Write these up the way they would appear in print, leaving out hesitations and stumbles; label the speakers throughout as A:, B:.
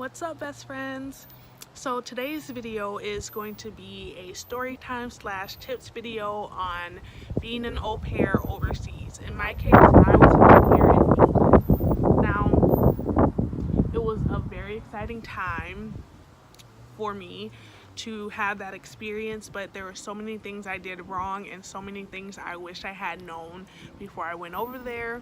A: What's up, best friends? So today's video is going to be a story time / tips video on being an au pair overseas. In my case, I was an au pair in England. Now, it was a very exciting time for me to have that experience, but there were so many things I did wrong and so many things I wish I had known before I went over there.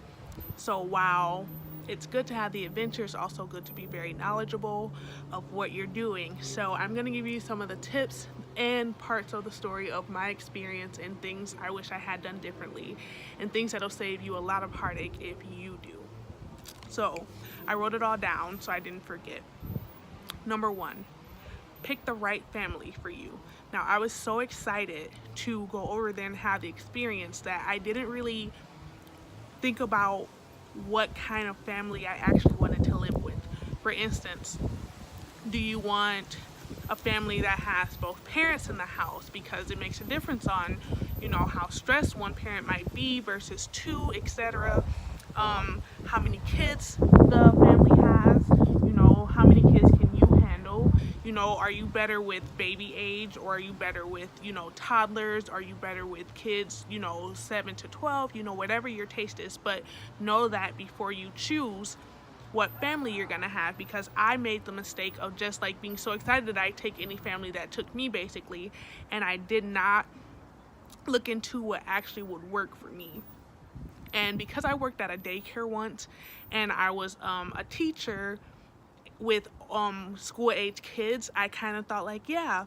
A: So while it's good to have the adventure, it's also good to be very knowledgeable of what you're doing. So I'm going to give you some of the tips and parts of the story of my experience and things I wish I had done differently and things that'll save you a lot of heartache if you do. So I wrote it all down so I didn't forget. Number 1, pick the right family for you. Now, I was so excited to go over there and have the experience that I didn't really think about what kind of family I actually wanted to live with. For instance, do you want a family that has both parents in the house, because it makes a difference on, how stressed one parent might be versus two, etc. How many kids the family has, how many kids can you handle? Are you better with baby age, or are you better with, toddlers? Are you better with kids, 7 to 12, whatever your taste is. But know that before you choose what family you're gonna have, because I made the mistake of just like being so excited that I'd take any family that took me, basically, and I did not look into what actually would work for me. And because I worked at a daycare once and I was a teacher with school age kids, I kind of thought like, yeah,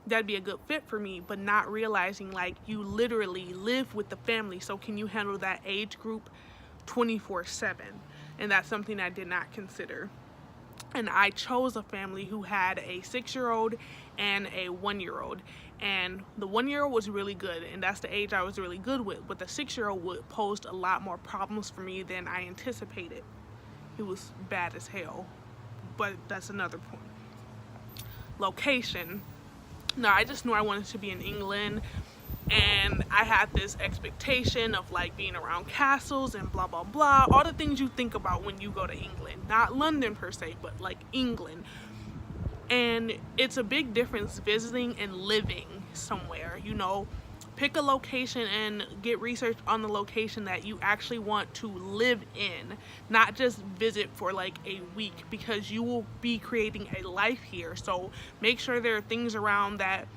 A: that'd be a good fit for me, but not realizing like you literally live with the family, so can you handle that age group 24/7? And that's something I did not consider. And I chose a family who had a 6-year-old and a 1-year-old, and the 1-year-old was really good, and that's the age I was really good with, but the 6-year-old posed a lot more problems for me than I anticipated. It was bad as hell, but that's another point. Location. Now, I just knew I wanted to be in England, and I had this expectation of like being around castles and blah blah blah, all the things you think about when you go to England. Not London per se, but like England. And it's a big difference visiting and living somewhere. Pick a location and get research on the location that you actually want to live in, not just visit for like a week, because you will be creating a life here. So make sure there are things around that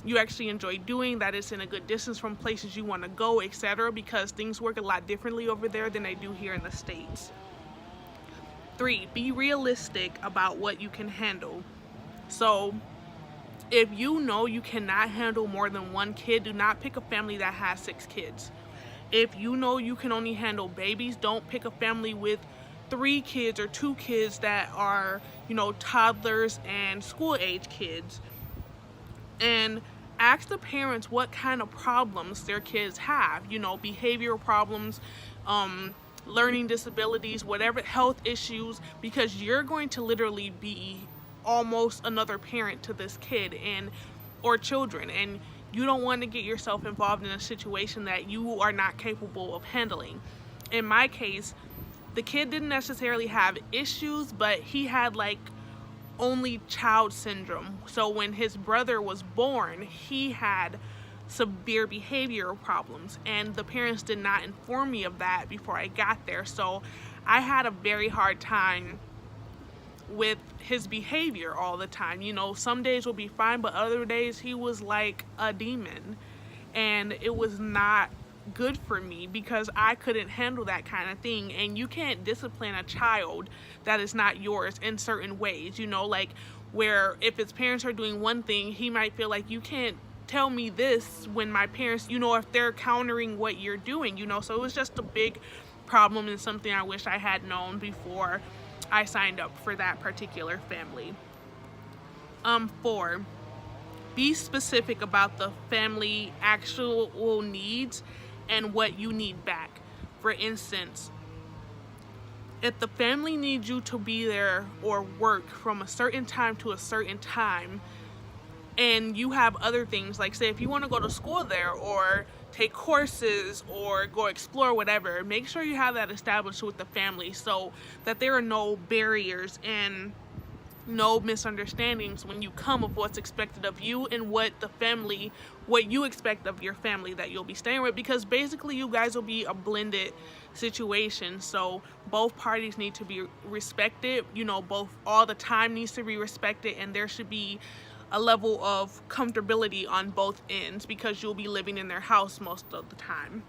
A: you actually enjoy doing, that it's in a good distance from places you want to go, etc., because things work a lot differently over there than they do here in the States. 3, be realistic about what you can handle. So if you know you cannot handle more than 1 kid, do not pick a family that has 6 kids. If you know you can only handle babies, don't pick a family with 3 kids or 2 kids that are, toddlers and school age kids. And ask the parents what kind of problems their kids have, behavioral problems, learning disabilities, whatever, health issues, because you're going to literally be almost another parent to this kid or children, and you don't want to get yourself involved in a situation that you are not capable of handling. In my case, the kid didn't necessarily have issues, but he had like only child syndrome. So when his brother was born, he had severe behavioral problems, and the parents did not inform me of that before I got there. So I had a very hard time with his behavior all the time. Some days will be fine, but other days he was like a demon, and it was not good for me because I couldn't handle that kind of thing. And you can't discipline a child that is not yours in certain ways, like where if his parents are doing one thing, he might feel like you can't tell me this when my parents, if they're countering what you're doing, so it was just a big problem and something I wish I had known before I signed up for that particular family. 4, be specific about the family actual needs and what you need back. For instance, if the family needs you to be there or work from a certain time to a certain time, and you have other things, like say if you want to go to school there or take courses or go explore, whatever, make sure you have that established with the family so that there are no barriers in no misunderstandings when you come of what's expected of you and what you expect of your family that you'll be staying with, because basically you guys will be a blended situation. So both parties need to be respected, all the time needs to be respected, and there should be a level of comfortability on both ends because you'll be living in their house most of the time.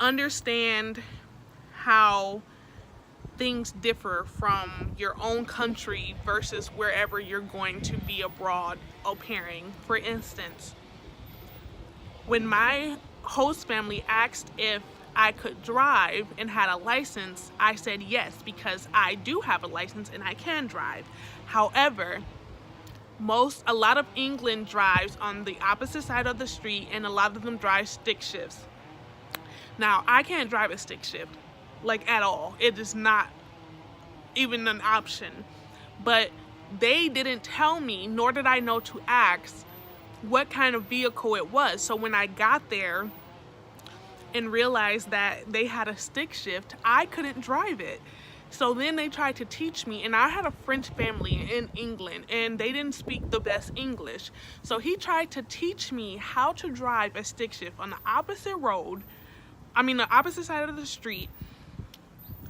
A: Understand how things differ from your own country versus wherever you're going to be abroad au pairing. For instance, when my host family asked if I could drive and had a license, I said yes, because I do have a license and I can drive. However, a lot of England drives on the opposite side of the street, and a lot of them drive stick shifts. Now, I can't drive a stick shift, like at all. It is not even an option. But they didn't tell me, nor did I know to ask what kind of vehicle it was. So when I got there and realized that they had a stick shift, I couldn't drive it. So then they tried to teach me, and I had a French family in England, and they didn't speak the best English. So he tried to teach me how to drive a stick shift on the opposite side of the street,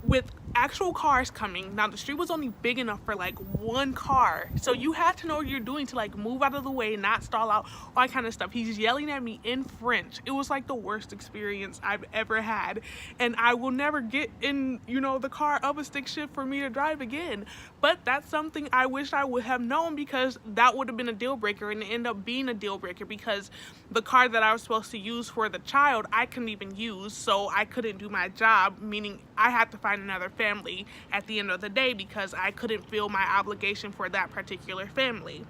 A: with actual cars coming. Now the street was only big enough for like one car, so you had to know what you're doing to like move out of the way, not stall out, all that kind of stuff. He's yelling at me in French. It was like the worst experience I've ever had, and I will never get in the car of a stick shift for me to drive again. But that's something I wish I would have known, because that would have been a deal breaker, and it ended up being a deal breaker because the car that I was supposed to use for the child I couldn't even use, so I couldn't do my job, meaning I had to find another family at the end of the day because I couldn't feel my obligation for that particular family.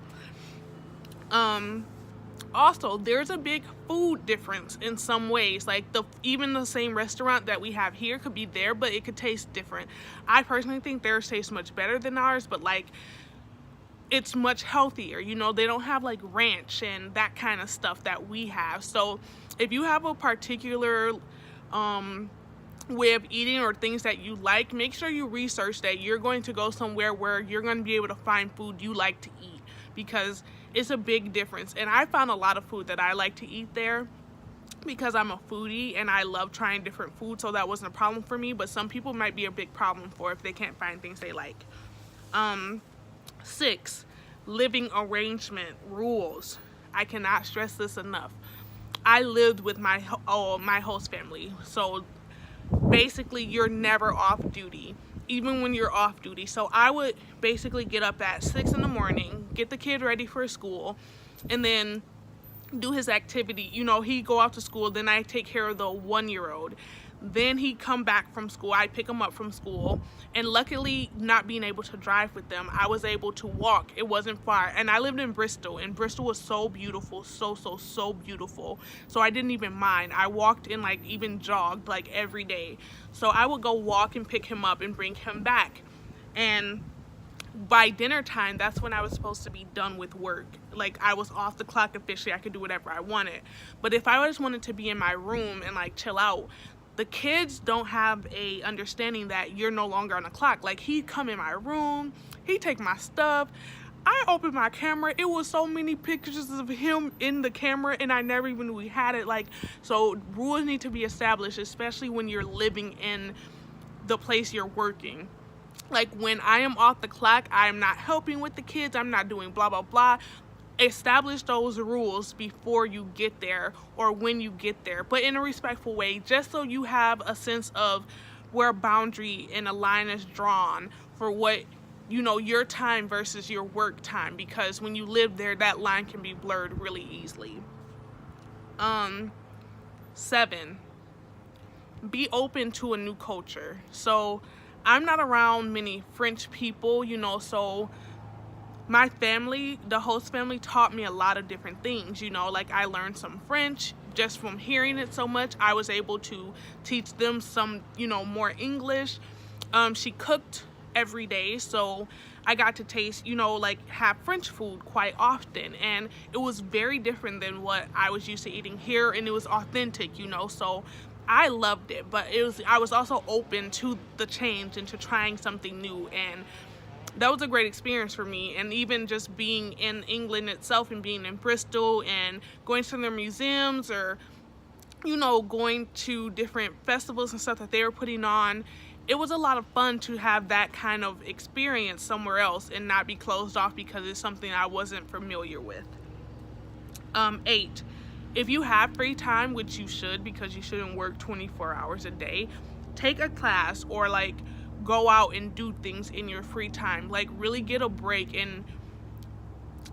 A: Also, there's a big food difference in some ways. Like even the same restaurant that we have here could be there, but it could taste different. I personally think theirs tastes much better than ours, but like it's much healthier. They don't have like ranch and that kind of stuff that we have. So if you have a particular way of eating or things that you like, make sure you research that you're going to go somewhere where you're going to be able to find food you like to eat, because it's a big difference. And I found a lot of food that I like to eat there because I'm a foodie and I love trying different food, so that wasn't a problem for me, but some people might be a big problem for if they can't find things they like. 6, living arrangement rules. I cannot stress this enough. I lived with my host family, so basically you're never off duty, even when you're off duty. So I would basically get up at 6 in the morning, get the kid ready for school, and then do his activity. He'd go off to school, then I take care of the 1-year-old. Then he'd come back from school, I'd pick him up from school, and luckily, not being able to drive with them, I was able to walk. It wasn't far, and I lived in Bristol, and Bristol was so beautiful, so beautiful, so I didn't even mind. I walked and like even jogged like every day. So I would go walk and pick him up and bring him back, and by dinner time, that's when I was supposed to be done with work. Like I was off the clock officially, I could do whatever I wanted. But if I just wanted to be in my room and like chill out, the kids don't have a understanding that you're no longer on the clock. Like he'd come in my room, he'd take my stuff. I opened my camera, it was so many pictures of him in the camera, and I never even knew we had it. Like, so rules need to be established, especially when you're living in the place you're working. Like when I am off the clock, I am not helping with the kids, I'm not doing blah blah blah. Establish those rules before you get there or when you get there, but in a respectful way, just so you have a sense of where a boundary and a line is drawn for what your time versus your work time, because when you live there, that line can be blurred really easily. 7, be open to a new culture. So I'm not around many French people, so my family, the host family, taught me a lot of different things. Like I learned some French just from hearing it so much. I was able to teach them some more English. She cooked every day, so I got to taste like have French food quite often, and it was very different than what I was used to eating here, and it was authentic. So I loved it, but I was also open to the change and to trying something new, and that was a great experience for me. And even just being in England itself and being in Bristol and going to their museums, or going to different festivals and stuff that they were putting on, it was a lot of fun to have that kind of experience somewhere else and not be closed off because it's something I wasn't familiar with. 8, if you have free time, which you should, because you shouldn't work 24 hours a day, take a class or like go out and do things in your free time. Like really get a break and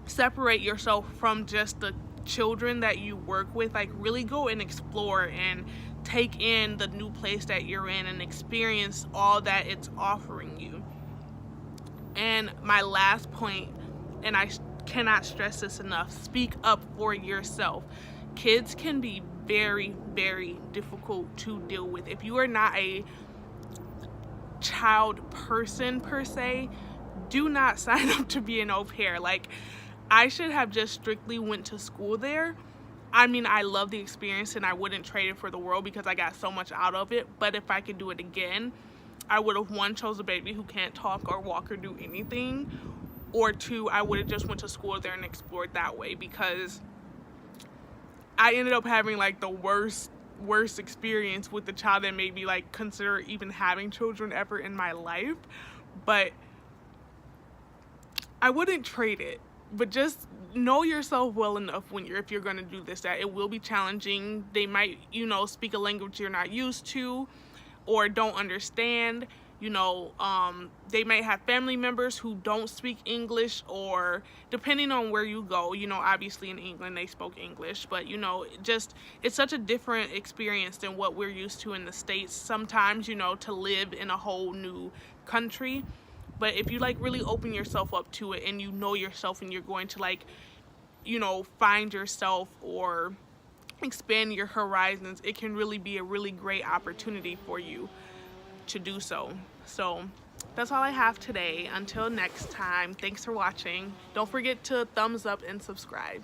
A: separate yourself from just the children that you work with. Like really go and explore and take in the new place that you're in and experience all that it's offering you. And my last point, and I cannot stress this enough, speak up for yourself. Kids can be very, very difficult to deal with. If you are not a child person per se, do not sign up to be an au pair. Like, I should have just strictly went to school there. I mean, I love the experience and I wouldn't trade it for the world because I got so much out of it. But if I could do it again, I would have, 1, chose a baby who can't talk or walk or do anything, or 2, I would have just went to school there and explored that way, because I ended up having like the worst experience with the child that made me like consider even having children ever in my life. But I wouldn't trade it. But just know yourself well enough if you're going to do this, that it will be challenging. They might, speak a language you're not used to or don't understand. They may have family members who don't speak English, or depending on where you go, obviously in England they spoke English, but it's such a different experience than what we're used to in the States sometimes, to live in a whole new country. But if you like really open yourself up to it and you know yourself and you're going to like, find yourself or expand your horizons, it can really be a really great opportunity for you to do so. So that's all I have today. Until next time, thanks for watching. Don't forget to thumbs up and subscribe.